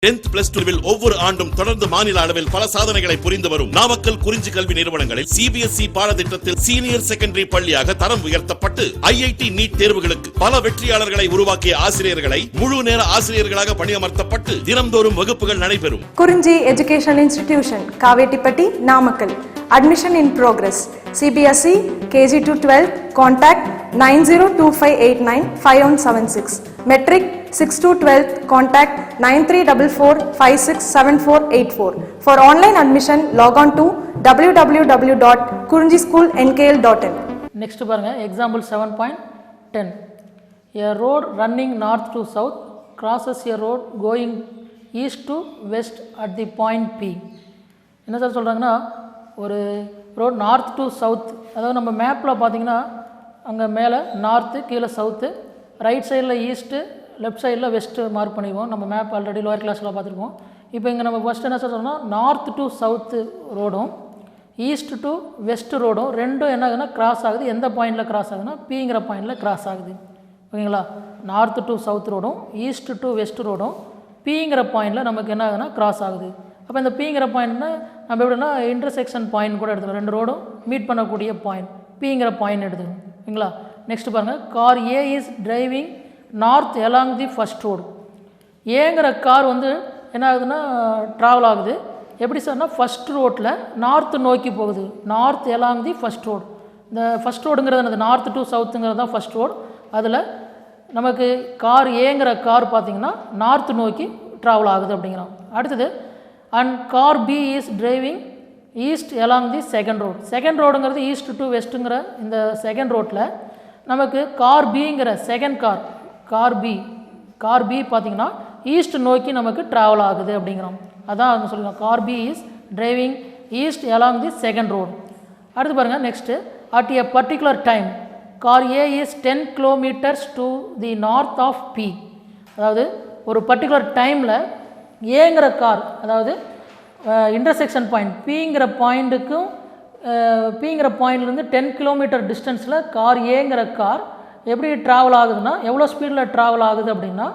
10th plus 2 ஒவ்வொரு ஆண்டும் தொடர்ந்து மாநில அளவில் பல சாதனைகளை புரிந்து வரும் நாமக்கல் குறிஞ்சி கல்வி நிறுவனங்களில் CBSE பாடத்திட்டத்தில் சீனியர் செகண்டரி பள்ளியாக தரம் உயர்த்தப்பட்டு IIT நீட் தேர்வுகளுக்கு பல வெற்றியாளர்களை உருவாக்கிய ஆசிரியர்களை முழு நேர ஆசிரியர்களாக பணியமர்த்தப்பட்டு தினம்தோறும் வகுப்புகள் நடைபெறும். குறிஞ்சி education institution Kavettipatti Namakkal. Admission in progress. CBSE KG to 12 contact 9025895176. Metric 6 to 12 contact 9344567484. For online admission log on to www.kurinjischoolnkl.in. Next பாருங்க example 7.10. A road running north to south crosses a road going east to west at the point P. என்ன sir சொல்றாங்கன்னா ஒரு road north to south, அதாவது நம்ம மேப்பில் பார்த்தீங்கன்னா அங்கே மேலே நார்த்து கீழே சவுத்து, ரைட் சைடில் ஈஸ்ட்டு லெஃப்ட் சைடில் வெஸ்ட்டு மார்க் பண்ணிக்குவோம். நம்ம மேப் ஆல்ரெடி லோயர் கிளாஸில் பார்த்துருக்கோம். இப்போ இங்கே நம்ம ஃபஸ்ட் என்ன சொல்கிறோம்னா நார்த் டு சவுத்து ரோடும் ஈஸ்ட் டு வெஸ்ட் ரோடும் ரெண்டும் என்ன ஆகுதுன்னா கிராஸ் ஆகுது. எந்த பாயிண்டில் கிராஸ் ஆகுதுன்னா பிங்கிற பாயிண்டில் கிராஸ் ஆகுது. ஓகேங்களா, நார்த் டு சவுத் ரோடும் ஈஸ்ட் டு வெஸ்ட் ரோடும் பிங்கிற பாயிண்டில் நமக்கு என்ன ஆகுதுன்னா கிராஸ் ஆகுது. அப்போ இந்த பிங்கிற பாயிண்ட்னா நம்ம எப்படின்னா இன்டர்செக்ஷன் பாயிண்ட் கூட எடுத்துக்கலாம். ரெண்டு ரோடும் மீட் பண்ணக்கூடிய பாயிண்ட் பிங்கிற பாயிண்ட் எடுத்துக்கணும். ஓகேங்களா, நெக்ஸ்ட் பாருங்கள். Car A is driving north along the first road. ஏங்கிற கார் வந்து என்ன ஆகுதுன்னா ட்ராவல் ஆகுது. எப்படி சார்னா ஃபஸ்ட் ரோட்டில் நார்த்து நோக்கி போகுது. நார்த் எலாங் தி ஃபஸ்ட் ரோடு. இந்த ஃபஸ்ட் ரோடுங்கிறது என்னது, நார்த் டு சவுத்துங்கிறது தான் ஃபஸ்ட் ரோடு. அதில் நமக்கு கார் ஏங்கிற கார் பார்த்திங்கன்னா நார்த்து நோக்கி ட்ராவல் ஆகுது அப்படிங்கிறோம். அடுத்தது and car B is driving east along the second road. Second ரோடுங்கிறது ஈஸ்ட் டு வெஸ்ட்டுங்கிற இந்த செகண்ட் ரோட்டில் நமக்கு கார் பிங்கிற செகண்ட் கார் பி பார்த்திங்கன்னா ஈஸ்ட் நோக்கி நமக்கு ட்ராவல் ஆகுது அப்படிங்கிறோம். அதான் அவங்க சொல்லிக்கலாம் car B is driving east along the second road. அடுத்து பாருங்கள். Next at a particular time car A is 10 kilometers to the north of B. அதாவது ஒரு பர்டிகுலர் டைமில் ஏங்கிற கார், அதாவது இன்டர்செக்ஷன் பாயிண்ட் பிங்கிற பாயிண்ட்டுக்கும் பிங்கிற பாயிண்ட்லேருந்து 10 kilometer டிஸ்டன்ஸில் கார் ஏங்கிற கார் எப்படி ட்ராவல் ஆகுதுன்னா எவ்வளோ ஸ்பீடில் ட்ராவல் ஆகுது அப்படின்னா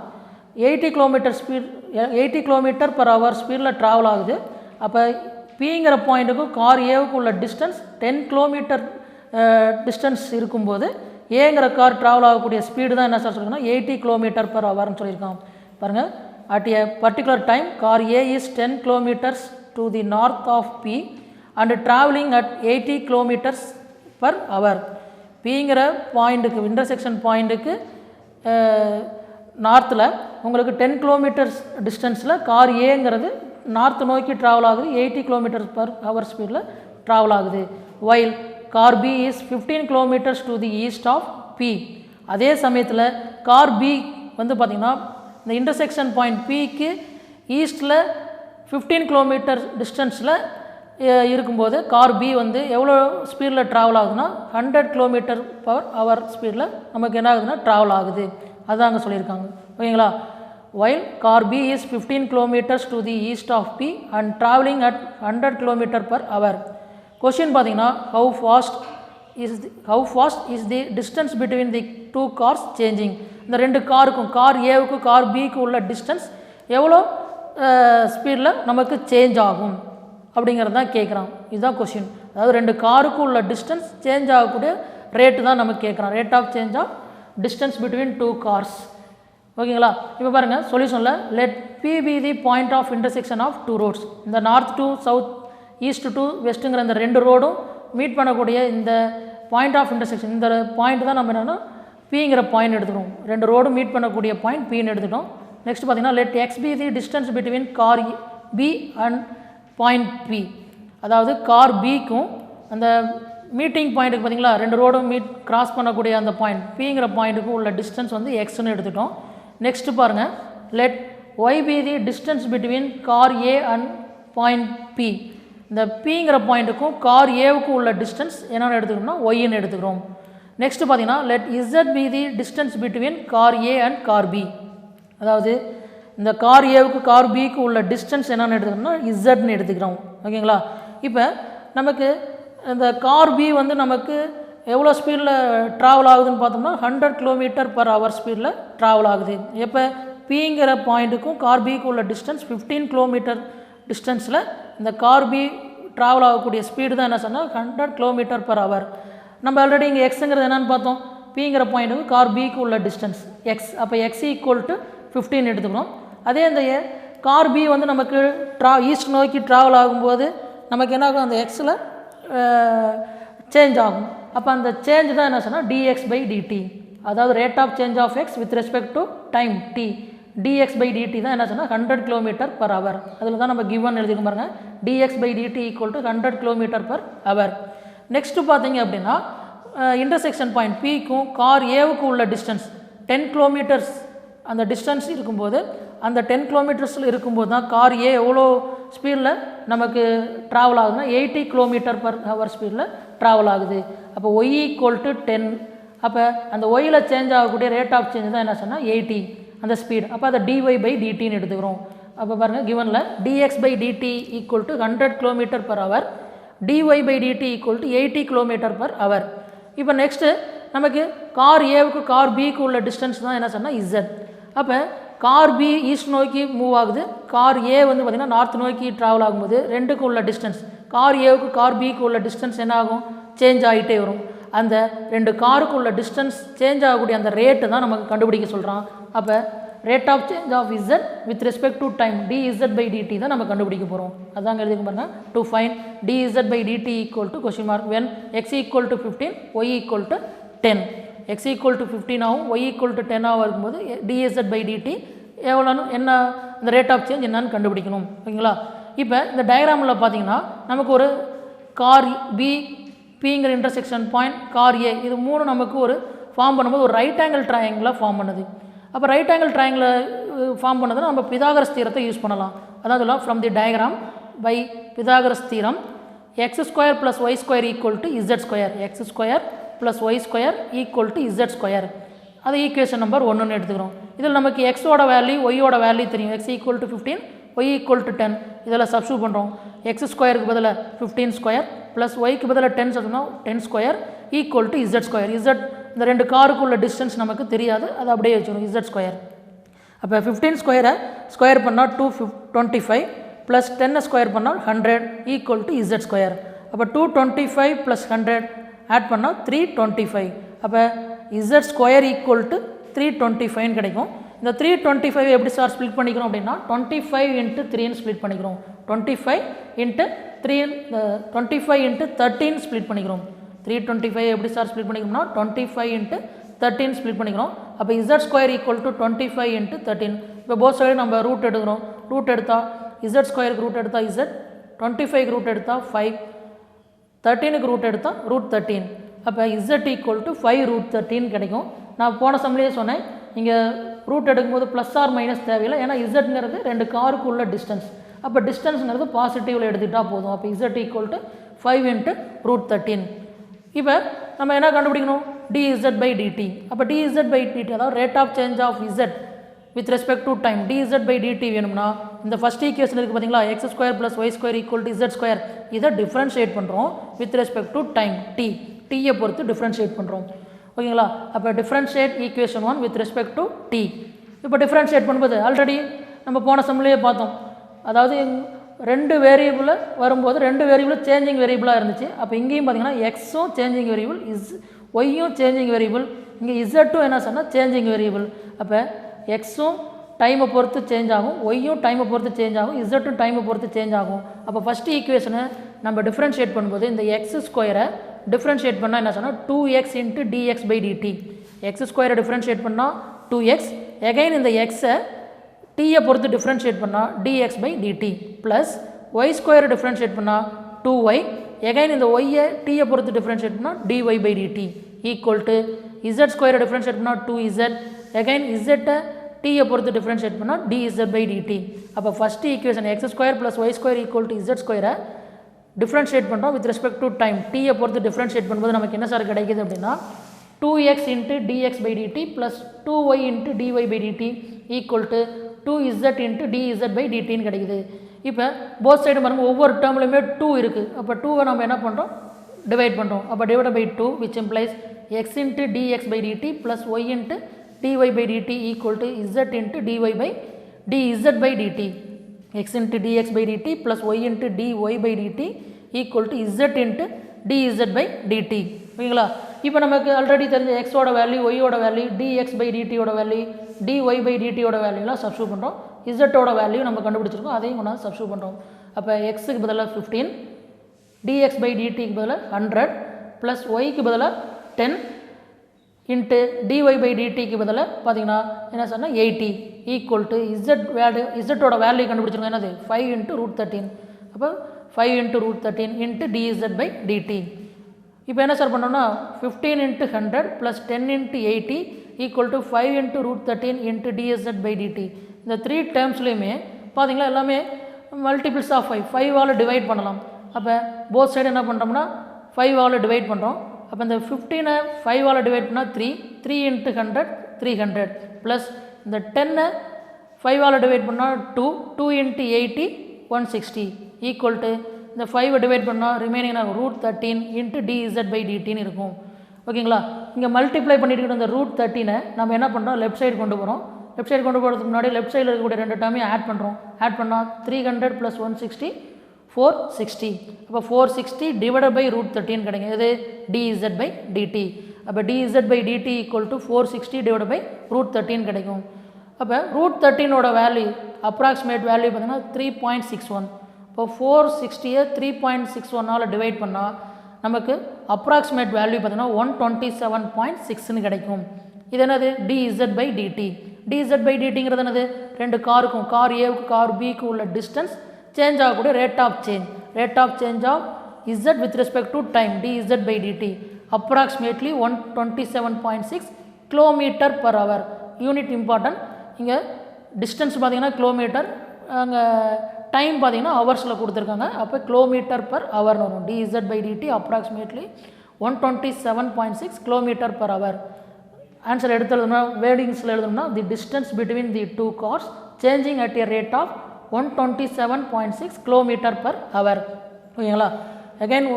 80 km/h ஸ்பீடில் ட்ராவல் ஆகுது. அப்போ பிங்கிற பாயிண்ட்டுக்கும் கார் ஏவுக்கு உள்ள டிஸ்டன்ஸ் 10 kilometer டிஸ்டன்ஸ் இருக்கும்போது ஏங்கிற கார் ட்ராவல் ஆகக்கூடிய ஸ்பீடு தான் என்ன சார் சொல்லுங்கன்னா 80 km/h சொல்லியிருக்காங்க. பாருங்கள். At a particular time, car A is 10 kilometers to the north of P and traveling at 80 km/h. Pங்கிற பாயிண்ட்டுக்கு இன்டர்செக்ஷன் பாயிண்ட்டுக்கு நார்த்தில் உங்களுக்கு 10 kilometers டிஸ்டன்ஸில் கார் ஏங்கிறது நார்த்து நோக்கி ட்ராவல் ஆகுது. 80 km/h ஸ்பீடில் ட்ராவல் ஆகுது. While car B is 15 kilometers to the east of P. அதே சமயத்தில் கார் பி வந்து பார்த்திங்கன்னா இந்த இன்டர்செக்ஷன் பாயிண்ட் பிக்கு ஈஸ்ட்டில் 15 kilometer டிஸ்டன்ஸில் இருக்கும்போது கார் பி வந்து எவ்வளோ ஸ்பீடில் ட்ராவல் ஆகுதுன்னா 100 km/h ஸ்பீடில் நமக்கு என்ன ஆகுதுன்னா ட்ராவல் ஆகுது. அதுதான் அங்கே சொல்லியிருக்காங்க. ஓகேங்களா. While car B is 15 kilometers to the east of B and travelling at 100 km/h. Question பார்த்தீங்கன்னா how fast is the distance between the two cars changing. இந்த ரெண்டு காருக்கும் கார் ஏவுக்கு கார் பிக்கு உள்ள டிஸ்டன்ஸ் எவ்வளோ ஸ்பீடில் நமக்கு சேஞ்ச் ஆகும் அப்படிங்கிறது தான் கேட்குறான். இதுதான் கொஷின். அதாவது ரெண்டு காருக்கும் உள்ள டிஸ்டன்ஸ் சேஞ்ச் ஆகக்கூடிய ரேட்டு தான் நமக்கு கேட்குறான். Rate of change of distance between two cars. ஓகேங்களா. இப்போ பாருங்கள் சொல்யூஷனில் let P be the point of intersection of two roads. இந்த north to south east to வெஸ்ட்டுங்கிற இந்த ரெண்டு ரோடும் மீட் பண்ணக்கூடிய இந்த பாயிண்ட் ஆஃப் இன்டர்செக்ஷன், இந்த பாயிண்ட் தான் நம்ம என்னென்னா பிங்கிற பாயிண்ட் எடுத்துக்கிறோம். ரெண்டு ரோடு மீட் பண்ணக்கூடிய பாயிண்ட் பின்னு எடுத்துட்டோம். நெக்ஸ்ட் பார்த்தீங்கன்னா let x be the distance between car B and point B. அதாவது கார் பிக்கும் அந்த மீட்டிங் பாயிண்ட்டுக்கு பார்த்தீங்களா ரெண்டு ரோடும் கிராஸ் பண்ணக்கூடிய அந்த பாயிண்ட் பிங்கிற பாயிண்ட்டுக்கும் உள்ள டிஸ்டன்ஸ் வந்து எக்ஸ்ன்னு எடுத்துட்டோம். நெக்ஸ்ட் பாருங்கள். Let y be the distance between car A and point B. இந்த பிங்கிற பாயிண்ட்டுக்கும் கார் ஏவுக்கும் உள்ள டிஸ்டன்ஸ் என்னென்னு எடுத்துக்கணும்னா ஒய்ன்னு எடுத்துக்கிறோம். நெக்ஸ்ட் பார்த்தீங்கன்னா let z be the distance between car A and car B. அதாவது இந்த கார் ஏவுக்கு கார் பிக்கு உள்ள டிஸ்டன்ஸ் என்னென்னு எடுத்துக்கணும்னா இசட்னு எடுத்துக்கிறோம். ஓகேங்களா. இப்போ நமக்கு இந்த கார் பி வந்து நமக்கு எவ்வளோ ஸ்பீடில் ட்ராவல் ஆகுதுன்னு பார்த்தோம்னா 100 km/h ஸ்பீடில் ட்ராவல் ஆகுது. எப்போ பிங்கிற பாயிண்ட்டுக்கும் கார் பிக்கு உள்ள டிஸ்டன்ஸ் 15 கிலோமீட்டர் டிஸ்டன்ஸில் இந்த கார் பி ட்ராவல் ஆகக்கூடிய ஸ்பீடு தான் என்ன சொன்னால் 100 km/h. நம்ம ஆல்ரெடி இங்கே எக்ஸுங்கிறது என்னென்னு பார்த்தோம், பிங்கிற பாயிண்ட்டுக்கு கார் பிக்கு உள்ள டிஸ்டன்ஸ் எக்ஸ். அப்போ எக்ஸ் ஈக்குவல் டு 15 எடுத்துக்கணும். அதே இந்த கார் பி வந்து நமக்கு ஈஸ்ட் நோக்கி ட்ராவல் ஆகும்போது நமக்கு என்ன ஆகும், அந்த எக்ஸில் சேஞ்ச் ஆகும். அப்போ அந்த சேஞ்ச் தான் என்ன சொன்னால் dx/dt, அதாவது rate of change of x with respect to time t. dx/dt தான் என்ன சொன்னால் 100 km/h. அதில் தான் நம்ம கிவன் எழுதிக்க பாருங்க, dx/dt equal to 100 km/h. Next பார்த்தீங்க அப்படின்னா இன்டர்செக்ஷன் பாயிண்ட் பிக்கும் கார் ஏவுக்கு உள்ள டிஸ்டன்ஸ் 10 கிலோமீட்டர்ஸ் அந்த டிஸ்டன்ஸ் இருக்கும்போது, அந்த 10 கிலோமீட்டர்ஸில் இருக்கும்போது தான் கார் ஏ எவ்வளோ ஸ்பீடில் நமக்கு ட்ராவல் ஆகுதுன்னா 80 km/h ஸ்பீடில் ட்ராவல் ஆகுது. அப்போ y ஈக்குவல் டு 10. அப்போ அந்த ஒயில் சேஞ்ச் ஆகக்கூடிய ரேட் ஆஃப் சேஞ்ச் தான் என்ன சொன்னால் 80 அந்த ஸ்பீடு. அப்போ அதை dy/dtன்னு எடுத்துக்கிறோம். அப்போ பாருங்கள் கிவனில் dx/dt equal to 100 km/h, dy/dt equal to 80 km/h. இப்போ நெக்ஸ்ட்டு நமக்கு கார் ஏவுக்கு கார் பிக்கு உள்ள டிஸ்டன்ஸ் தான் என்ன சொன்னால் z. அப்போ கார் பி ஈஸ்ட் நோக்கி மூவ் ஆகுது, கார் ஏ வந்து பார்த்திங்கன்னா நார்த் நோக்கி ட்ராவல் ஆகும்போது ரெண்டுக்கு உள்ள டிஸ்டன்ஸ், கார் ஏவுக்கு கார் பிக்கு உள்ள டிஸ்டன்ஸ் என்ன ஆகும், சேஞ்ச் ஆகிட்டே வரும். அந்த ரெண்டு காருக்கு உள்ள டிஸ்டன்ஸ் சேஞ்ச் ஆகக்கூடிய அந்த ரேட்டு தான் நமக்கு கண்டுபிடிக்க சொல்கிறான். அப்போ rate of change of z with respect to time dz/dt தான் நம்ம கண்டுபிடிக்க போகிறோம். அதாங்க எழுதிக்க பாருங்க, to find dz/dt equal to question mark when x equal to 15 y equal to 10. x equal to 15 ஆகும், y ஈக்குவல் டு 10 ஆகும் இருக்கும்போது dz/dt எவ்வளோன்னு என்ன அந்த ரேட் ஆஃப் சேஞ்ச் என்னன்னு கண்டுபிடிக்கணும். ஓகேங்களா? இப்போ இந்த டயக்ராமில் பார்த்தீங்கன்னா நமக்கு ஒரு கார் பி பிங்கிற இன்டர்செக்ஷன் பாயிண்ட் கார் ஏ, இது மூணு நமக்கு ஒரு ஃபார்ம் பண்ணும்போது ஒரு ரைட் ஆங்கிள் ட்ரையாங்கிளாக ஃபார்ம் பண்ணுது. அப்போ ரைட் ஆங்கிள் ட்ரையாங்கிளை ஃபார்ம் பண்ணதுன்னா நம்ம பிதாகரஸ் தீரத்தை யூஸ் பண்ணலாம். அதாவது சொல்லலாம் from the diagram by Pythagoras theorem x² + y² equal to z², x² + y² equal to z². அது ஈக்குவேஷன் நம்பர் 1ன்னு எடுத்துக்கிறோம். இதில் நமக்கு எக்ஸோட வேல்யூ ஒய்யோட வேல்யூ தெரியும், x equal to 15 y equal to 10. இதில் சப்ஸ்டியூட் பண்ணுறோம், x²க்கு பதிலாக 15² ப்ளஸ் ஒய்க்கு பதிலாக 10 சொன்னால் 10² ஈக்குவல் டு z². z இந்த ரெண்டு காருக்குள்ள டிஸ்டன்ஸ் நமக்கு தெரியாது, அது அப்படியே வச்சுக்கணும் z². அப்போ 15² ஸ்கொயர் பண்ணால் 225 ப்ளஸ் 10 ஸ்கொயர் பண்ணால் 100 ஈக்குவல் டு z². அப்போ 225 + 100 ஆட் பண்ணால் 325. அப்போ z² ஈக்குவல் டு 325 கிடைக்கும். இந்த 325 எப்படி சார் ஸ்ப்ளிட் பண்ணிக்கிறோம் அப்படின்னா 25 × 3ன்னு ஸ்ப்ளிட் பண்ணிக்கிறோம். 25 × 3 25 × 13 ஸ்ப்ளிட் பண்ணிக்கிறோம். 325 எப்படி சார் ஸ்ப்ளிட் பண்ணிக்கிறோம்னா 25 × 13 ஸ்ப்ளிட் பண்ணிக்கிறோம். அப்போ z² ஈக்குவல் டு 25 × 13. இப்போ போத் சைடு நம்ம ரூட் எடுக்கிறோம். ரூட் எடுத்தால் z²க்கு ரூட் எடுத்தால் z, 25க்கு ரூட் எடுத்தால் 5, 13க்கு ரூட் எடுத்தால் √13. அப்போ z ஈக்குவல் டு 5√13 கிடைக்கும். நான் போன சம்லேயே சொன்னேன், இங்கே ரூட் எடுக்கும்போது ப்ளஸ் ஆர் மைனஸ் தேவையில்லை, ஏன்னா z ரெண்டு காருக்கு உள்ள டிஸ்டன்ஸ். அப்போ டிஸ்டன்ஸுங்கிறது பாசிட்டிவில் எடுத்துக்கிட்டால் போதும். அப்போ z ஈக்குவல் டு 5 × √13. இப்போ நம்ம என்ன கண்டுபிடிக்கணும், dz/dt. அப்போ dz/dt அதாவது rate of change of z with respect to time dz/dt வேணும்னா இந்த ஃபஸ்ட் ஈக்குவேஷன் இருக்குது பார்த்தீங்களா, x² + y² equal to z², இதை டிஃப்ரென்ஷியேட் பண்ணுறோம் வித் ரெஸ்பெக்ட் டு டைம் t-யை பொறுத்து டிஃப்ரென்ஷியேட் பண்ணுறோம். ஓகேங்களா? அப்போ differentiate equation 1 with respect to t. இப்போ டிஃப்ரென்ஷியேட் பண்ணும்போது ஆல்ரெடி நம்ம போன சம்லேயே பார்த்தோம், அதாவது ரெண்டு வேரியபிள் வரும்போது ரெண்டு வேரியபிள் சேஞ்சிங் வேரியபிளாக இருந்துச்சு. அப்போ இங்கேயும் பார்த்தீங்கன்னா எக்ஸும் சேஞ்சிங் வேரியபிள், ஒய்யும் சேஞ்சிங் வேரியபிள், இங்கே இசட்டும் என்ன சொன்னால் சேஞ்சிங் வேரியபிள். அப்போ எக்ஸும் டைமை பொறுத்து சேஞ்ச் ஆகும், ஒய்யும் டைமை பொறுத்து சேஞ்ச் ஆகும், இசட்டும் டைமை பொறுத்து சேஞ்ச் ஆகும். அப்போ ஃபஸ்ட்டு ஈக்குவேஷனை நம்ம டிஃப்ரென்ஷியேட் பண்ணும்போது இந்த x² டிஃப்ரென்ஷியேட் பண்ணால் என்ன சொன்னால் 2x × dx/dt. x² டிஃப்ரென்ஷியேட் பண்ணால் 2x, எகைன் இந்த எக்ஸை t-யை பொறுத்து டிஃப்ரென்ஷியேட் பண்ணால் dx/dt ப்ளஸ் y² டிஃப்ரென்ஷியேட் பண்ணால் 2y, எகைன் இந்த ஒய்யை t-யை பொறுத்து டிஃப்ரென்ஷியேட் பண்ணால் dy/dt equal to z² differentiate பண்ணால் 2z, எகைன் z-ஐ t-யை பொறுத்து டிஃப்ரென்ஷியேட் பண்ணால் dz/dt. அப்போ first equation x² + y² equal to z² differentiate பண்ணுறோம் வித் ரெஸ்பெக்ட் டு டைம் t-யை பொறுத்து டிஃப்ரென்ஷியேட் பண்ணும்போது நமக்கு என்ன சார் கிடைக்குது அப்படின்னா 2x × dx/dt plus 2y × dy/dt equal to 2z × dz/dtன்னு கிடைக்குது. இப்போ போத் சைடு பாருங்கள் ஒவ்வொரு டேர்ம்லையுமே 2 இருக்குது. அப்போ 2வை நம்ம என்ன பண்ணுறோம், டிவைட் பண்ணுறோம். அப்போ divide by 2 which implies x × dx/dt plus y × dy by dt equal to z into dy by dz by dt. X into dx by dt plus y into dy by dt equal to z into dz by dt. ஓகேங்களா? இப்போ நமக்கு already தெரிஞ்ச எக்ஸோட value, ஒய்யோட value, dx by dt ஓட value, dy by dt ஓட வேல்யூலாம் substitute பண்ணுறோம். இசட்டோட value நம்ம கண்டுபிடிச்சிருக்கோம், அதையும் கொண்டாந்து சப்ஸ்டியூட் பண்ணுறோம். அப்போ எக்ஸுக்கு பதிலாக 15, dx by dtக்கு பதிலாக 100 ப்ளஸ் ஒய்க்கு பதிலாக 10 இன்ட்டு dy by dtக்கு பதிலாக பார்த்தீங்கன்னா என்ன சொன்னால் 80 ஈக்குவல் டு இசட் வேல்யூ, இசட்டோட வேல்யூ கண்டுபிடிச்சிருக்கோம் என்னது 5 into √13. அப்போ 5 into √13 into dz by dt. இப்போ என்ன சார் பண்ணோம்னா 15 into 100 plus 10 into 80 equal to 5 into √13 into dz by dt. இந்த 3 டேர்ம்ஸ்லையுமே பார்த்தீங்களா எல்லாமே மல்டிபிள்ஸ் ஆஃப் 5 டிவைட் பண்ணலாம். அப்போ போத் சைடு என்ன பண்ணுறோம்னா 5 டிவைட் பண்ணுறோம். அப்போ இந்த 15 5 டிவைட் பண்ணால் 3 into 100 300 ப்ளஸ் இந்த 10 5 டிவைட் பண்ணால் 2 into 80 160 ஈக்குவல் டு இந்த 5 டிவைட் பண்ணால் ரிமைனிங் √13 இன்ட்டு dz by dtன்னு இருக்கும். ஓகேங்களா? இங்கே மல்டிப்ளை பண்ணிட்டு இருக்கிற இந்த √13 நம்ம என்ன பண்ணுறோம் லெஃப்ட் சைடு கொண்டு போகிறோம். லெஃப்ட் சைடு கொண்டு போகிறதுக்கு முன்னாடி லெஃப்ட் சைடில் இருக்கக்கூடிய 2 டேர்மையும் ஆட் பண்ணுறோம். ஆட் பண்ணால் 300 + 160 460. அப்போ 460 டிவைடட் பை √13 கிடைக்கும். இது dz by dt. அப்போ dz by dt equal to 460 divided by √13 கிடைக்கும். அப்போ √13ஓட வேல்யூ அப்ராக்சிமேட் வேல்யூ பார்த்தீங்கன்னா 3.61. இப்போ 460 3.61 டிவைட் பண்ணால் நமக்கு அப்ராக்சிமேட் வேல்யூ பார்த்தீங்கன்னா 127.6ன்னு கிடைக்கும். இது என்னது dz by dt. dz by dtங்கிறது என்னது ரெண்டு காருக்கும், கார் ஏவுக்கு கார் பிக்கு உள்ள டிஸ்டன்ஸ் சேஞ்ச் ஆகக்கூடிய rate of change of z with respect to time dz by dt approximately 127.6 km/h. Unit important. இங்கே டிஸ்டன்ஸ் பார்த்தீங்கன்னா கிலோமீட்டர், அங்கே டைம் பார்த்தீங்கன்னா ஹவர்ஸில் கொடுத்துருக்காங்க. அப்போ km/h வரும். dz by dt approximately 127.6 km/h. Answer எடுத்துனா வேர்டிங்ஸில் எழுதணும்னா the distance between the two cars changing at a rate of 127.6 km/h. ஓகேங்களா? அகைன்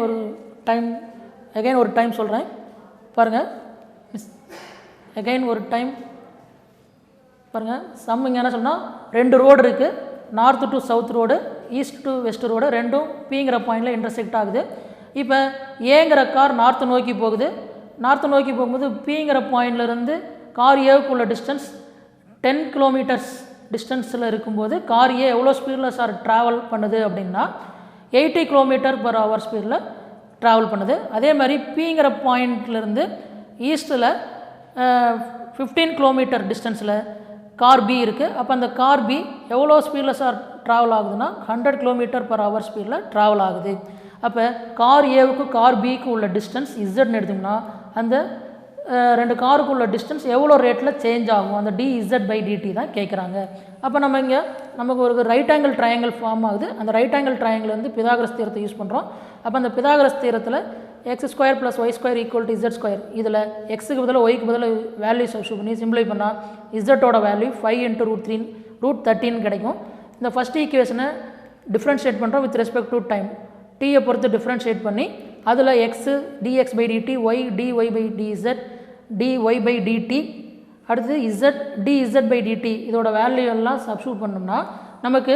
ஒரு டைம் சொல்கிறேன் பாருங்கள். அகைன் ஒரு டைம் பாருங்கள். சம் இங்கே என்ன சொன்னால் 2 ரோடு இருக்குது. North to south road, east to west road, ரெண்டும் பிங்கிற பாயிண்டில் இன்டர்செக்ட் ஆகுது. இப்போ ஏங்கிற கார் நார்த்து நோக்கி போகுது. நார்த்து நோக்கி போகும்போது பிங்கிற பாயிண்ட்லேருந்து கார் ஏவுக்குள்ள டிஸ்டன்ஸ் 10 கிலோமீட்டர்ஸ் டிஸ்டன்ஸில் இருக்கும்போது கார் ஏ எவ்வளோ ஸ்பீடில் சார் ட்ராவல் பண்ணுது அப்படின்னா 80 km/h ஸ்பீடில் ட்ராவல் பண்ணுது. அதே மாதிரி பிங்கிற பாயிண்ட்லேருந்து ஈஸ்ட்டில் 15 கிலோமீட்டர் டிஸ்டன்ஸில் கார் பி இருக்குது. அப்போ அந்த கார் பி எவ்வளோ ஸ்பீடில் சார் ட்ராவல் ஆகுதுன்னா 100 km/h ஸ்பீடில் ட்ராவல் ஆகுது. அப்போ கார் ஏவுக்கு கார் பிக்கு உள்ள டிஸ்டன்ஸ் இசட்னு எடுத்தோம்னா அந்த 2 காருக்கு உள்ள டிஸ்டன்ஸ் எவ்வளோ ரேட்டில் சேஞ்ச் ஆகும், அந்த dz by dt தான் கேட்குறாங்க. அப்போ நம்ம இங்கே நமக்கு ஒரு ரைட் ஆங்கிள் ட்ரையாங்கிள் ஃபார்ம் ஆகுது. அந்த ரைட் ஆங்கிள் ட்ரையாங்கிள் வந்து பிதாகரஸ் தியரத்தை யூஸ் பண்ணுறோம். அப்போ அந்த பிதாகரஸ் தியரத்தில் x² + y² = z². இதில் எக்ஸுக்கு பதில் ஒய்க்கு பதில் வேல்யூ சப்ஸ்டியூட் பண்ணி சிம்பிளை பண்ணால் இசட்டோட வேல்யூ 5 into √13 கிடைக்கும். இந்த ஃபஸ்ட் ஈக்குவேஷனை டிஃப்ரென்ஷியேட் பண்ணுறோம் வித் ரெஸ்பெக்ட் டு டைம். டீயை பொறுத்து டிஃப்ரென்ஷியேட் பண்ணி அதில் x dx by dt, y dy by dz, dy by dt, அடுத்து z dz by dt இதோட வேல்யூ எல்லாம் சப்ஸ்டியூட் பண்ணோம்னா நமக்கு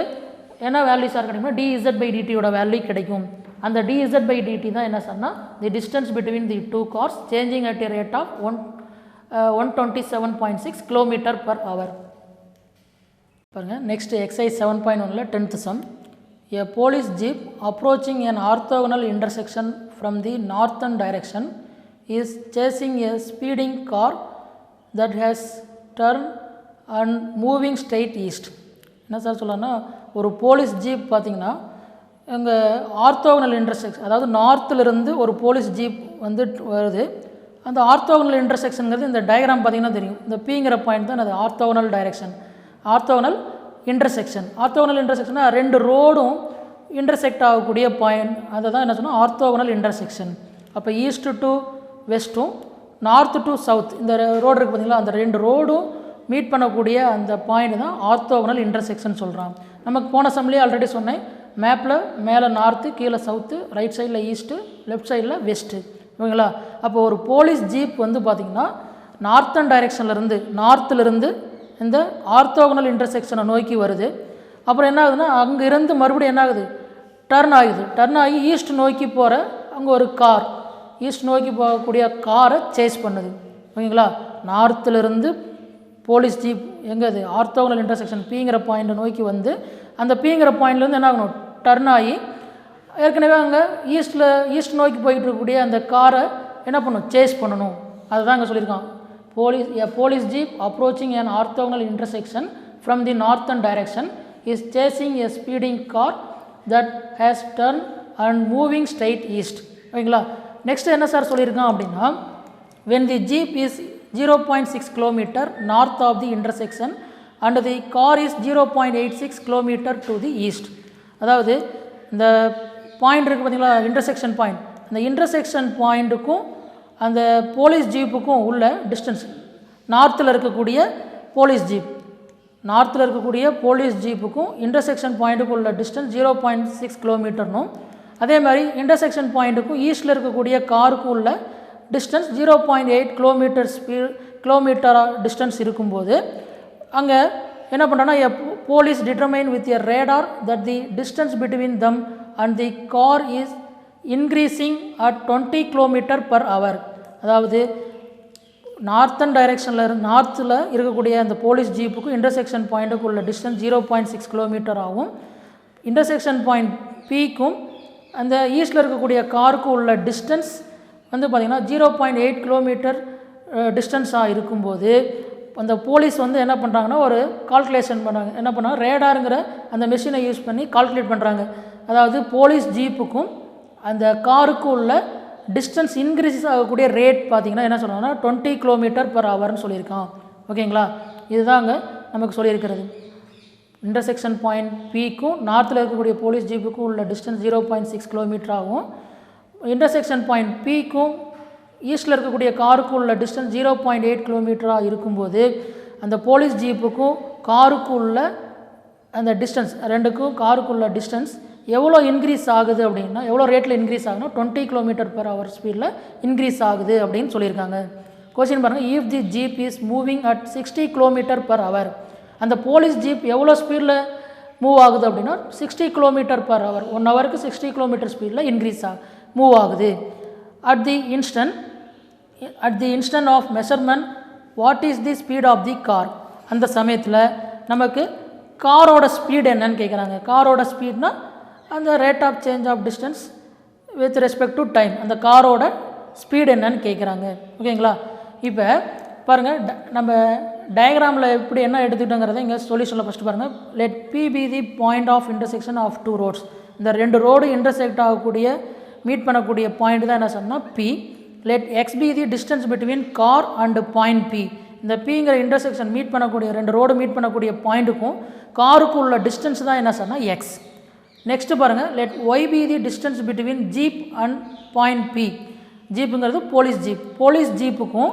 என்ன வேல்யூ சார் கிடைக்கும்னா dz by dt ஓட வேல்யூ கிடைக்கும். அந்த dz by dt தான் என்ன சொன்னால் the distance between the two cars changing at a rate of 127.6 km/h. பாருங்கள். நெக்ஸ்ட் எக்ஸசைஸ் 7.1ல் 10th சம். A police jeep approaching an orthogonal intersection from the northern direction is chasing a speeding car that has turned and moving straight east. என்ன sir சொல்லலாம்னா ஒரு police jeep பார்த்திங்கன்னா எங்கள் orthogonal intersection, அதாவது நார்த்திலிருந்து ஒரு police jeep வந்து வருது. அந்த ஆர்த்தோகனல் இன்டர்செக்ஷனுங்கிறது இந்த டயக்ராம் பார்த்திங்கன்னா தெரியும். இந்த பிங்கிற பாயிண்ட் தான் அது orthogonal direction, orthogonal intersection. Orthogonal இன்டர்செக்ஷன்னா 2 ரோடும் இன்டர்செக்ட் ஆகக்கூடிய பாயிண்ட், அதை தான் என்ன சொன்னால் ஆர்த்தோகனல் இன்டர்செக்ஷன். அப்போ ஈஸ்ட்டு டு வெஸ்ட்டும் நார்த்து டு சவுத் இந்த ரோடு இருக்குது பார்த்திங்களா, அந்த 2 ரோடும் மீட் பண்ணக்கூடிய அந்த பாயிண்ட் தான் ஆர்த்தோகனல் இன்டர்செக்ஷன் சொல்கிறான். நமக்கு போன சம்லேயே ஆல்ரெடி சொன்னேன், மேப்பில் மேலே நார்த்து, கீழே சவுத்து, ரைட் சைடில் ஈஸ்ட்டு, லெஃப்ட் சைடில் வெஸ்ட்டு. ஓகேங்களா? அப்போ ஒரு போலீஸ் ஜீப் வந்து பார்த்திங்கன்னா நார்த்தன் டைரெக்ஷன்லேருந்து நார்த்திலிருந்து இந்த ஆர்த்தோகனல் இன்டர்செக்ஷனை நோக்கி வருது. அப்புறம் என்ன ஆகுதுன்னா அங்கேருந்து மறுபடியும் என்ன ஆகுது, டர்ன் ஆகி ஈஸ்ட் நோக்கி போகிற அங்கே ஒரு கார், ஈஸ்ட் நோக்கி போகக்கூடிய காரை சேஸ் பண்ணுது. ஓகேங்களா, நார்த்திலிருந்து போலீஸ் ஜீப் எங்கே அது ஆர்த்தோகனல் இன்டர்செக்ஷன் பிங்கிற பாயிண்ட்டை நோக்கி வந்து அந்த பிங்கிற பாயிண்ட்லேருந்து என்ன ஆகணும், டர்ன் ஆகி ஏற்கனவே அங்கே ஈஸ்ட் நோக்கி போய்கிட்டு இருக்கக்கூடிய அந்த காரை என்ன பண்ணணும், சேஸ் பண்ணணும். அதுதான் அங்கே சொல்லியிருக்கான். Police jeep approaching an orthogonal intersection from the northern direction is chasing a speeding car that has turned and moving straight east. ஓகேங்களா, நெக்ஸ்ட் என்ன சார் சொல்லியிருக்கான் அப்படின்னா, when the jeep is 0.6 km north of the intersection and the car is 0.86 km to the east. அதாவது இந்த point இருக்குது பார்த்தீங்களா, intersection point, அந்த intersection பாயிண்ட்டுக்கும் அந்த போலீஸ் ஜீப்புக்கும் உள்ள டிஸ்டன்ஸ், நார்த்தில் இருக்கக்கூடிய போலீஸ் ஜீப்புக்கும் இன்டர்செக்ஷன் பாயிண்ட்டுக்கும் உள்ள டிஸ்டன்ஸ் 0.6 கிலோமீட்டர்னும், அதே மாதிரி இன்டர்செக்ஷன் பாயிண்ட்டுக்கும் ஈஸ்டில் இருக்கக்கூடிய காருக்கும் உள்ள டிஸ்டன்ஸ் 0.8 கிலோமீட்டர் டிஸ்டன்ஸ் இருக்கும்போது அங்கே என்ன பண்ணுறோன்னா, police determine with a radar that the distance between them and the car is increasing at 20 km/h. அதாவது நார்த்தன் டைரெக்ஷனில் நார்த்தில் இருக்கக்கூடிய அந்த போலீஸ் ஜீப்புக்கும் இன்டர்செக்ஷன் பாயிண்ட்டுக்கு உள்ள டிஸ்டன்ஸ் 0.6 கிலோமீட்டர் ஆகும். இன்டர்செக்ஷன் பாயிண்ட் பிக்கும் அந்த ஈஸ்டில் இருக்கக்கூடிய காருக்கும் உள்ள டிஸ்டன்ஸ் வந்து பார்த்திங்கன்னா 0.8 கிலோமீட்டர் டிஸ்டன்ஸாக இருக்கும்போது அந்த போலீஸ் வந்து என்ன பண்ணுறாங்கன்னா ஒரு கால்குலேஷன் பண்ணுறாங்க. என்ன பண்ணாங்க, ரேடாருங்கிற அந்த மெஷினை யூஸ் பண்ணி கால்குலேட் பண்ணுறாங்க. அதாவது போலீஸ் ஜீப்புக்கும் அந்த காருக்கும் உள்ள டிஸ்டன்ஸ் இன்க்ரீஸ் ஆகக்கூடிய ரேட் பார்த்திங்கன்னா என்ன சொல்கிறாங்கன்னா 20 km/h சொல்லியிருக்கான். ஓகேங்களா, இதுதாங்க நமக்கு சொல்லியிருக்கிறது. இன்டர்செக்ஷன் பாயிண்ட் பிக்கும் நார்த்தில் இருக்கக்கூடிய போலீஸ் ஜீப்புக்கும் உள்ள டிஸ்டன்ஸ் 0.6 கிலோமீட்டர் ஆகும். இன்டர்செக்ஷன் பாயிண்ட் பிக்கும் ஈஸ்டில் இருக்கக்கூடிய காருக்கும் உள்ள டிஸ்டன்ஸ் 0.8 கிலோமீட்டராக இருக்கும்போது அந்த போலீஸ் ஜீப்புக்கும் காருக்கும் உள்ள அந்த டிஸ்டன்ஸ், ரெண்டுக்கும் காருக்குள்ள டிஸ்டன்ஸ் எவ்வளோ இன்க்ரீஸ் ஆகுது அப்படின்னா, எவ்வளோ ரேட்டில் இன்க்ரீஸ் ஆகுதுன்னா 20 km/h ஸ்பீடில் இன்க்ரீஸ் ஆகுது அப்படின்னு சொல்லியிருக்காங்க. கொஸ்டின் பாருங்கள், if the jeep is moving at 60 km/h, அந்த போலீஸ் ஜீப் எவ்வளோ ஸ்பீடில் மூவ் ஆகுது அப்படின்னா 60 km/h, 1 ஹவருக்கு 60 km ஸ்பீடில் மூவ் ஆகுது. At the instant of measurement what is the speed of the car, அந்த சமயத்தில் நமக்கு காரோட ஸ்பீடு என்னன்னு கேட்குறாங்க. காரோட ஸ்பீட்னா அந்த rate of change of distance with respect to time, அந்த காரோட ஸ்பீடு என்னன்னு கேட்குறாங்க. ஓகேங்களா, இப்போ பாருங்கள் நம்ம டயக்ராமில் எப்படி என்ன எடுத்துக்கிட்டோங்கிறத இங்கே சொல்யூஷனில் ஃபஸ்ட்டு பாருங்கள். Let P be the point of intersection of 2 roads, இந்த 2 ரோடு இன்டர்செக்ட் ஆகக்கூடிய மீட் பண்ணக்கூடிய பாயிண்ட் தான் என்ன சொன்னால் P. Let x be the distance between car and point B, இந்த பிங்கிற இன்டர்செக்ஷன் மீட் பண்ணக்கூடிய 2 ரோடு மீட் பண்ணக்கூடிய பாயிண்ட்டுக்கும் காருக்கும் உள்ள டிஸ்டன்ஸ் தான் என்ன சொன்னால் எக்ஸ். நெக்ஸ்ட்டு பாருங்கள், let y be the distance between jeep and point P, ஜீப்புங்கிறது போலீஸ் ஜீப்புக்கும்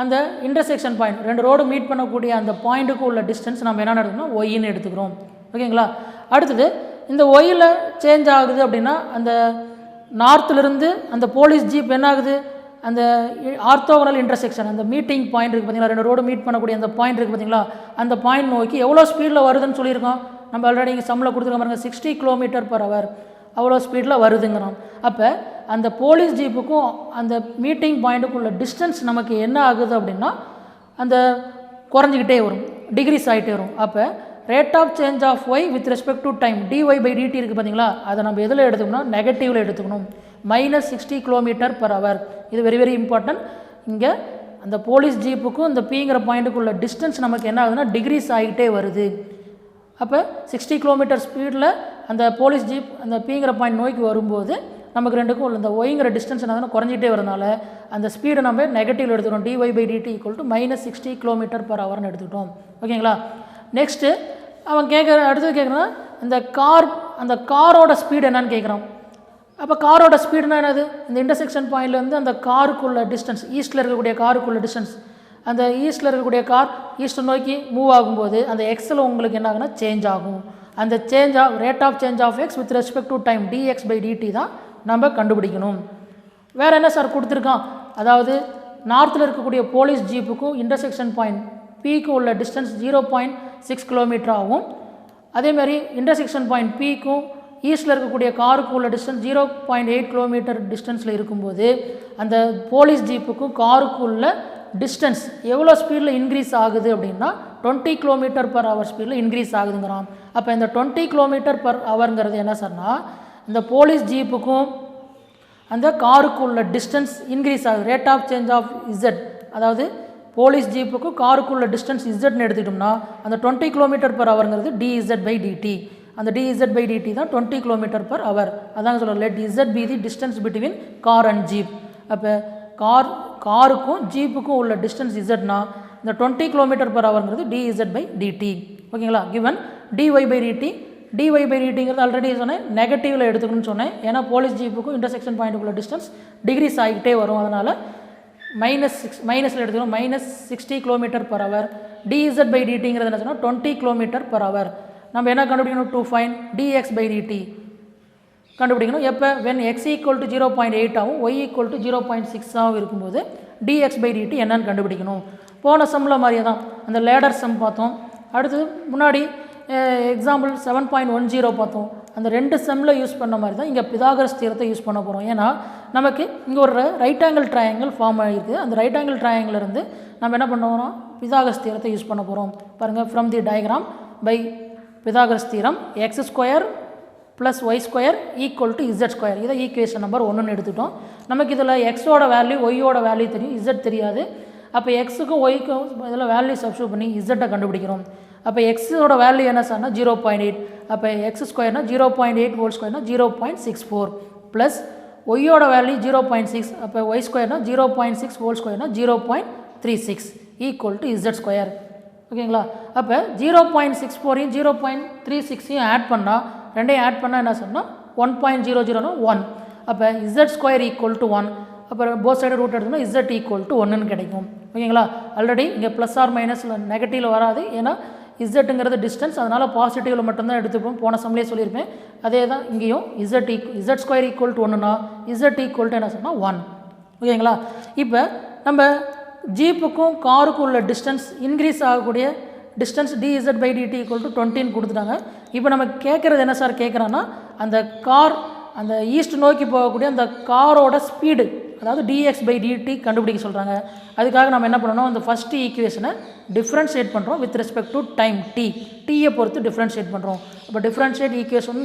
அந்த இன்டர்செக்ஷன் பாயிண்ட் 2 ரோடு மீட் பண்ணக்கூடிய அந்த பாயிண்ட்டுக்கும் உள்ள டிஸ்டன்ஸ் நம்ம என்ன எடுத்துக்கணும், ஒய்ன்னு எடுத்துக்கிறோம். ஓகேங்களா, அடுத்தது இந்த ஒய்யில் சேஞ்ச் ஆகுது அப்படின்னா அந்த நார்த்திலிருந்து அந்த போலீஸ் ஜீப் என்ன ஆகுது, அந்த ஆர்த்தோகனல் இன்டர்செக்ஷன் அந்த மீட்டிங் பாயிண்ட் இருக்குது பார்த்தீங்களா, 2 ரோடு மீட் பண்ணக்கூடிய அந்த பாயிண்ட் இருக்குது பார்த்தீங்களா, அந்த பாயிண்ட் நோக்கி எவ்வளோ ஸ்பீடில் வருதுன்னு சொல்லியிருக்கோம். நம்ம ஆல்ரெடி இங்கே சம்மில் கொடுத்துருக்க பாருங்கள் 60 km/h, அவ்வளோ ஸ்பீடில் வருதுங்கிறோம். அப்போ அந்த போலீஸ் ஜீப்புக்கும் அந்த மீட்டிங் பாயிண்ட்டுக்குள்ள டிஸ்டன்ஸ் நமக்கு என்ன ஆகுது அப்படின்னா அந்த குறைஞ்சிக்கிட்டே வரும், டிகிரிஸ் ஆகிட்டே வரும். அப்போ rate of change of y with respect to time dy/dt இருக்குது பார்த்தீங்களா, அதை நம்ம எதில் எடுத்துக்கணும், நெகட்டிவில் எடுத்துக்கணும். -60 km/h, இது வெரி வெரி இம்பார்ட்டன்ட். இங்கே அந்த போலீஸ் ஜீப்புக்கும் இந்த பிங்கிற பாயிண்ட்டுக்குள்ள டிஸ்டன்ஸ் நமக்கு என்ன ஆகுதுன்னா டிகிரிஸ் ஆகிட்டே வருது. அப்போ 60 km ஸ்பீடில் அந்த போலீஸ் ஜீப் அந்த பிங்கிற பாயிண்ட் நோக்கி வரும்போது நமக்கு ரெண்டுக்கும் உள்ள இந்த ஒய்ங்கிற டிஸ்டன்ஸ் என்ன குறைஞ்சிட்டே வரனால அந்த ஸ்பீடை நம்ம நெகட்டிவில் எடுத்துக்கிறோம். dy/dt -60 km/h எடுத்துக்கிட்டோம். ஓகேங்களா, நெக்ஸ்ட்டு அவன் அடுத்தது கேட்குறான் அந்த காரோட ஸ்பீடு என்னன்னு கேட்குறான். அப்போ காரோட ஸ்பீடுனா என்னது, இந்த இன்டர்செக்ஷன் பாயிண்ட்லேருந்து அந்த காருக்குள்ள டிஸ்டன்ஸ், ஈஸ்ட்டில் இருக்கக்கூடிய காருக்குள்ள டிஸ்டன்ஸ், அந்த ஈஸ்ட்டில் இருக்கக்கூடிய கார் ஈஸ்ட் நோக்கி மூவ் ஆகும்போது அந்த எக்ஸில் உங்களுக்கு என்ன ஆகுனா சேஞ்ச் ஆகும். அந்த rate of change of x with respect to time dx/dt தான் நம்ம கண்டுபிடிக்கணும். வேறு என்ன சார் கொடுத்துருக்கான், அதாவது நார்த்தில் இருக்கக்கூடிய போலீஸ் ஜீப்புக்கும் இன்டர்செக்ஷன் பாயிண்ட் பிக்கும் உள்ள டிஸ்டன்ஸ் 0.6 கிலோமீட்டர் ஆகும். அதேமாதிரி இன்டர்செக்ஷன் பாயிண்ட் பிக்கும் ஈஸ்டில் இருக்கக்கூடிய காருக்கு உள்ள டிஸ்டன்ஸ் 0.8 கிலோமீட்டர் டிஸ்டன்ஸில் இருக்கும்போது அந்த போலீஸ் ஜீப்புக்கும் காருக்கு உள்ள டிஸ்டன்ஸ் எவ்வளோ ஸ்பீடில் இன்க்ரீஸ் ஆகுது அப்படின்னா 20 km/h ஸ்பீடில் இன்க்ரீஸ் ஆகுதுங்கிறோம். அப்போ இந்த 20 km/hங்கிறது என்ன சொன்னால் இந்த போலீஸ் ஜீப்புக்கும் அந்த காருக்கு உள்ள டிஸ்டன்ஸ் இன்க்ரீஸ் ஆகுது. Rate of change of z, அதாவது போலீஸ் ஜீப்புக்கும் காருக்கு உள்ள டிஸ்டன்ஸ் இசட்னு எடுத்துக்கிட்டோம்னா அந்த 20 km/hங்கிறது dz/dt. அந்த dz/dt தான் 20 km/h. அதாங்க சொல்கிறோம் let z be the distance between car and jeep. அப்போ காருக்கும் ஜீப்புக்கும் உள்ள டிஸ்டன்ஸ் இசட்னா இந்த 20 km/hங்கிறது dz/dt. ஓகேங்களா? Given dy/dt. dy/dtங்கிறது ஆல்ரெடி சொன்னேன் நெகட்டிவில் எடுத்துக்கணும்னு சொன்னேன். ஏன்னா போலீஸ் ஜீப்புக்கும் இன்டர்செக்ஷன் பாயிண்ட்டுக்குள்ள டிஸ்டன்ஸ் டிகிரிஸ் ஆகிக்கிட்டே வரும். அதனால் மைனஸில் எடுத்துக்கணும் -60 km/h. dz/dtங்கிறது என்ன சொன்னால் 20 km/h. நம்ம என்ன கண்டுபிடிக்கணும்? டு ஃபைண்ட் dx/dt கண்டுபிடிக்கணும். எப்போ வென் x = 0.8 ஆகும் y = 0.6 ஆகும் இருக்கும்போது dx/dt என்னன்னு கண்டுபிடிக்கணும். போன சம்மில் மாதிரியே தான் அந்த லேடர் சம் பார்த்தோம். அடுத்தது முன்னாடி எக்ஸாம்பிள் 7.10 பார்த்தோம். அந்த 2 சம்மில் யூஸ் பண்ண மாதிரி தான் இங்கே பிதாகரஸ் தியரத்தை யூஸ் பண்ண போகிறோம். ஏன்னா நமக்கு இங்கே ஒரு ரைட் ஆங்கிள் ட்ரையாங்கிள் ஃபார்ம் ஆகிருக்கு. அந்த ரைட் ஆங்கிள் ட்ரையாங்கிள் இருந்து நம்ம என்ன பண்ண போகிறோம்? பிதாகரஸ் தியரத்தை யூஸ் பண்ண போகிறோம். பாருங்கள், from the diagram by Pythagoras theorem x² + y² = z². இதை ஈக்குவேஷன் நம்பர் 1ன்னு எடுத்துட்டோம். நமக்கு இதில் எக்ஸோட வேல்யூ ஒய்யோட வேல்யூ தெரியும், z தெரியாது. அப்போ எக்ஸுக்கும் ஒய்க்கும் இதில் வேல்யூ சப்ஸ்டியூட் பண்ணி z கண்டுபிடிக்கிறோம். அப்போ எக்ஸோட வேல்யூ என்ன சார்னா 0.8. அப்போ x² 0.8 ஹோல் ஸ்கொயர்னா 0.64 ப்ளஸ் ஒய்யோட வேல்யூ 0.6. அப்போ y² 0.6 ஹோல் ஸ்கொயர்னா 0.36 = z². ஓகேங்களா? அப்போ 0.64 0.36 ஆட் பண்ணால் ரெண்டையும் ஆட் பண்ணால் என்ன சொன்னால் 1.00 1. அப்போ z² = 1. அப்புறம் போத் சைடு ரூட் எடுத்தோம்னா z = 1ன்னு கிடைக்கும். ஓகேங்களா? ஆல்ரெடி இங்கே ப்ளஸ் ஆர் மைனஸில் நெகட்டிவில் வராது. ஏன்னா இசட்டுங்கிறது டிஸ்டன்ஸ், அதனால் பாசிட்டிவில் மட்டும்தான் எடுத்துப்போம். போன சம்லேயே சொல்லியிருப்பேன். அதே தான் இங்கேயும் z² = 1னா z என்ன சொன்னால் 1. ஓகேங்களா? இப்போ நம்ம ஜீப்புக்கும் காருக்கும் உள்ள டிஸ்டன்ஸ் இன்க்ரீஸ் ஆகக்கூடிய டிஸ்டன்ஸ் dz/dt = 20ன்னு கொடுத்துட்டாங்க. இப்போ நம்ம கேட்குறது என்ன சார் கேட்குறான்னா அந்த கார் அந்த ஈஸ்ட் நோக்கி போகக்கூடிய அந்த காரோட ஸ்பீடு, அதாவது dx/dt கண்டுபிடிக்க சொல்கிறாங்க. அதுக்காக நம்ம என்ன பண்ணணும்? அந்த ஃபஸ்ட்டு ஈக்குவேஷனை டிஃப்ரென்ஷியேட் பண்ணுறோம் வித் ரெஸ்பெக்ட் டு டைம் டீயை பொறுத்து டிஃப்ரென்ஷியேட் பண்ணுறோம். அப்போ differentiate equation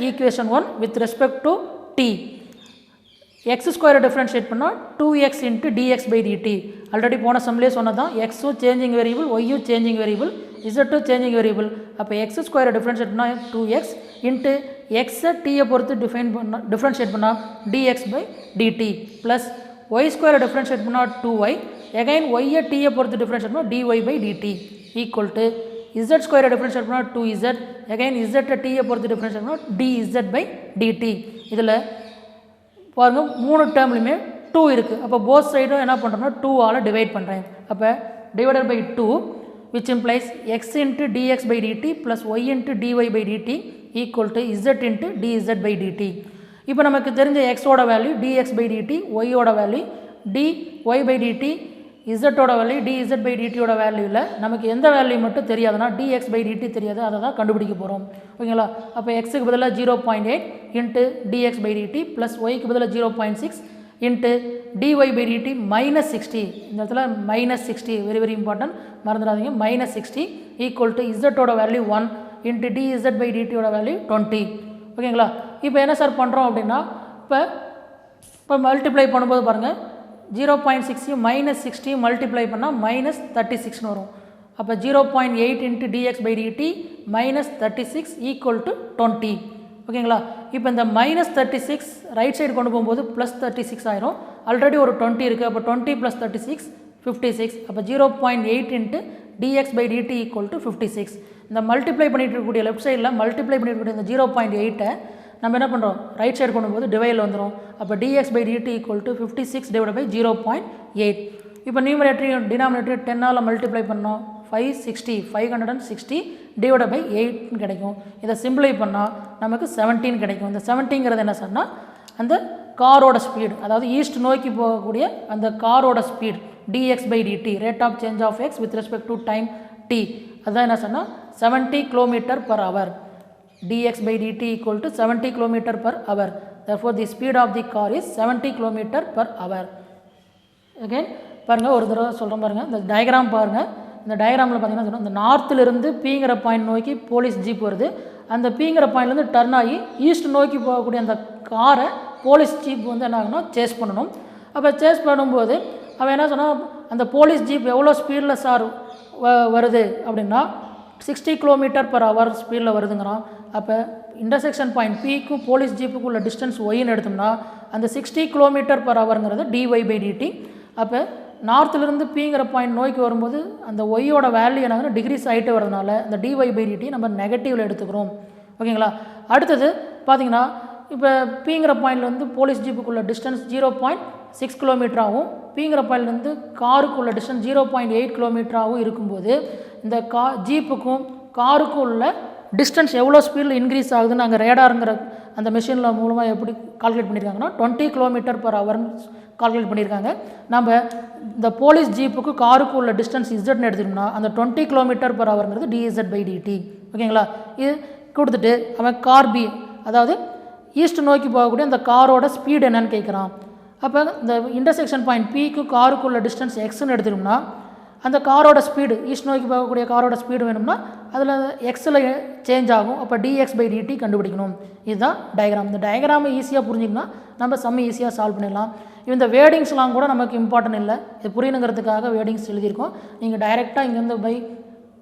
equation 1 with respect to t. x² differentiate பண்ணால் 2x × dx/dt. ஆல்ரெடி போன சம்லேயே சொன்னதான் எக்ஸும் சேஞ்சிங் வேரியபிள், ஒய்யும் சேஞ்சிங் வேரியபிள், இசட்டும் சேஞ்சிங் வேரியபிள். அப்போ x² டிஃப்ரென்ஷியேட் பண்ணால் 2x இன்ட்டு எக்ஸை டீயை பொறுத்து டிஃப்ரென்ஷியேட் பண்ணால் dx/dt ப்ளஸ் y² டிஃப்ரென்ஷியேட் பண்ணால் 2y எகைன் ஒய்யை டீயை பொறுத்து டிஃப்ரென்ஷியேட் பண்ணால் dy/dt = z² டிஃப்ரென்ஷியேட் பண்ணால் 2z எகைன் இசட்டை டீயை பொறுத்து டிஃப்ரென்ஷியேட் பண்ணால் dz/dt. இதில் பாருங்கள் 3 டேர்ம்லையுமே 2 இருக்குது. அப்போ போத் சைடும் என்ன பண்ணுறோம்னா 2ஆல் டிவைட் பண்ணுறேன். அப்போ divided by 2 which implies x × dx/dt + y × dy/dt = z × dz/dt. இப்போ நமக்கு தெரிஞ்ச எக்ஸோட வேல்யூ dx/dt, ஒய்யோட வேல்யூ dy/dt, இசட்டோட வேல்யூ dz/dtயோட வேல்யூவில் நமக்கு எந்த வேல்யூ மட்டும் தெரியாதுன்னா dx/dt தெரியாது. அதை தான் கண்டுபிடிக்க போகிறோம். ஓகேங்களா? அப்போ எக்ஸுக்கு பதிலாக 0.8 × dx/dt ப்ளஸ் ஒய்க்கு பதிலாக 0.6 × dy/dt -60. இந்த இடத்துல -60 வெரி வெரி இம்பார்ட்டன்ட், மறந்துடாதீங்க. -60 = இசட்டோட வேல்யூ 1 × dz/dtயோட வேல்யூ 20. ஓகேங்களா? இப்போ என்ன சார் பண்ணுறோம் அப்படின்னா இப்போ மல்டிப்ளை பண்ணும்போது பாருங்கள் 0.6 -60 மல்டிப்ளை பண்ணால் -36ன்னு வரும். அப்போ 0.8 × dx/dt -36 = 20. ஓகேங்களா? இப்போ இந்த -36 ரைட் சைடு கொண்டு போகும்போது +36 ஆயிரும். ஆல்ரெடி ஒரு 20 இருக்குது. அப்போ 20 + 36 56. அப்போ 0.8 × dx/dt = 56. இந்த மல்டிப்ளை பண்ணிட்டு இருக்கக்கூடிய லெஃப்ட் சைடில் மல்டிப்ளை பண்ணிட்டு இருக்கக்கூடிய இந்த 0.8 நம்ம என்ன பண்ணுறோம்? ரைட் சைடு கொண்டு போது டிவைடில் வந்துடும். அப்போ dx/dt = 56 / 0.8. இப்போ நியூமரேட்டரையும் டினாமினேட்டரையும் 10ஆல் மல்டிப்ளை பண்ணோம் 560 டிவைடட் பை 8 கிடைக்கும். இதை சிம்பிளை பண்ணால் நமக்கு 17 கிடைக்கும். இந்த 17ங்கிறது என்ன சொன்னால் அந்த காரோட ஸ்பீடு, அதாவது ஈஸ்ட் நோக்கி போகக்கூடிய அந்த காரோட speed dx/dt, rate of change of x with respect to time t, அதுதான் என்ன சொன்னால் 70 km/h. dx/dt equal to 70 km/h. therefore the speed of the car is 70 km/h. again பாருங்கள், ஒரு தடவை சொல்கிறேன் பாருங்கள், இந்த டயக்ராம் பாருங்கள். இந்த டயக்ராமில் பார்த்தீங்கன்னா இந்த நார்த்திலிருந்து பீங்கிற பாயிண்ட் நோக்கி போலீஸ் ஜீப் வருது. அந்த பீங்கிற பாயிண்ட்லேருந்து டர்ன் ஆகி ஈஸ்ட் நோக்கி போகக்கூடிய அந்த காரை போலீஸ் ஜீப் வந்து என்ன ஆகணும், சேஸ் பண்ணணும். அப்போ சேஸ் பண்ணும்போது அவன் என்ன சொன்னால், அந்த போலீஸ் ஜீப் எவ்வளோ ஸ்பீடில் சார் வருது அப்படின்னா 60 km/h ஸ்பீடில் வருதுங்கிறான். அப்போ இன்டர்செக்ஷன் பாயிண்ட் பிக்கும் போலீஸ் ஜீப்புக்கு உள்ள டிஸ்டன்ஸ் ஒய்ன்னு எடுத்தோம்னா அந்த 60 km/hங்கிறது dy/dt. அப்போ நார்த்திலிருந்து பீங்கிற பாயிண்ட் நோக்கி வரும்போது அந்த ஒய்யோட வேல்யூ என்ன டிகிரிஸ் ஆகிட்டே வரதுனால அந்த dy/dt நம்ம நெகட்டிவில் எடுத்துக்கிறோம். ஓகேங்களா. அடுத்தது பார்த்தீங்கன்னா, இப்போ பீங்கிற பாயிண்ட்லேருந்து போலீஸ் ஜீப்புக்குள்ள டிஸ்டன்ஸ் 0.6 km ஆகும், பீங்கிற பாயிண்ட்லேருந்து காருக்குள்ள டிஸ்டன்ஸ் 0.8 km ஆகும் இருக்கும்போது இந்த ஜீப்புக்கும் காருக்கும் உள்ள டிஸ்டன்ஸ் எவ்வளோ ஸ்பீடில் இன்க்ரீஸ் ஆகுதுன்னு அங்கே ரேடாருங்கிற அந்த மெஷினில் மூலமாக எப்படி கால்குலேட் பண்ணியிருக்காங்கன்னா 20 km/h கால்குலேட் பண்ணியிருக்காங்க. நம்ம இந்த போலீஸ் ஜீப்புக்கு காருக்கு உள்ள டிஸ்டன்ஸ் இசட்னு எடுத்துட்டோம்னா அந்த 20 km/hங்கிறது dz/dt. ஓகேங்களா. இது கொடுத்துட்டு அவன் கார் பி, அதாவது ஈஸ்ட் நோக்கி போகக்கூடிய அந்த காரோட ஸ்பீடு என்னன்னு கேட்குறான். அப்போ இந்த இன்டர்செக்ஷன் பாயிண்ட் பிக்கு காருக்குள்ள டிஸ்டன்ஸ் எக்ஸ்ன்னு எடுத்துட்டோம்னா அந்த காரோட ஸ்பீடு, ஈஸ்ட் நோக்கி போகக்கூடிய காரோட ஸ்பீடு வேணும்னா அதில் எக்ஸில் சேஞ்ச் ஆகும். அப்போ dx/dt கண்டுபிடிக்கணும். இதுதான் டயக்ராம். இந்த டயக்ராமை ஈஸியாக புரிஞ்சிங்கன்னா நம்ம சம்ம ஈஸியாக சால்வ் பண்ணிடலாம். இந்த வேர்டிங்ஸ்லாம் கூட நமக்கு இம்பார்ட்டன்ட் இல்லை, இது புரியணுங்கிறதுக்காக வேர்டிங்ஸ் எழுதியிருக்கோம். நீங்கள் டைரெக்டாக இங்கேருந்து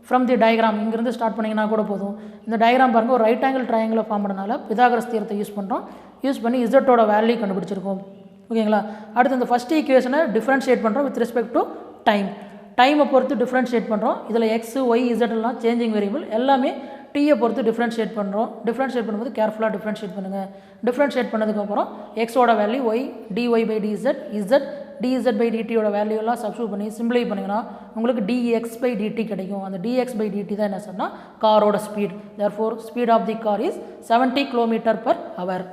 ஃப்ரம் தி டயக்ராம் இங்கேருந்து ஸ்டார்ட் பண்ணிங்கன்னா கூட போதும். இந்த டயக்ராம் பாருங்கள், ஒரு ரைட் ஆங்கிள் ட்ரையாங்கிளை ஃபார்ம் பண்ணனால பிதாகரஸ் தியரத்தை யூஸ் பண்ணுறோம். யூஸ் பண்ணி இசட்டோட வேல்யூ கண்டுபிடிச்சிருக்கோம். ஓகேங்களா. அடுத்து இந்த ஃபஸ்ட் ஈக்குவேஷனை டிஃப்ரென்ஷியேட் பண்ணுறோம் வித் ரெஸ்பெக்ட் டு டைம். டைமை பொறுத்து டிஃப்ரென்ஷியேட் பண்ணுறோம். இதில் எக்ஸ் ஒய் இசட்லாம் சேஞ்சிங் வேரியபிள், எல்லாமே டீயை பொறுத்து டிஃப்ரென்ஷியேட் பண்ணுறோம். டிஃப்ரென்ஷியேட் பண்ணும்போது கேர்ஃபுல்லாக டிஃப்ரென்ஷியேட் பண்ணுங்கள். டிஃப்ரென்ஷியேட் பண்ணதுக்கப்புறம் எக்ஸோட வேல்யூ ஒய், dy/dz, இசட் dz/dtயோட வேல்யூலாம் சப்ஸ்டியூட் பண்ணி சிம்பிளை பண்ணிங்கன்னா உங்களுக்கு dx/dt கிடைக்கும். அந்த dx/dt தான் என்ன சொன்னால் காரோட speed. therefore speed of the car is 70 km/h.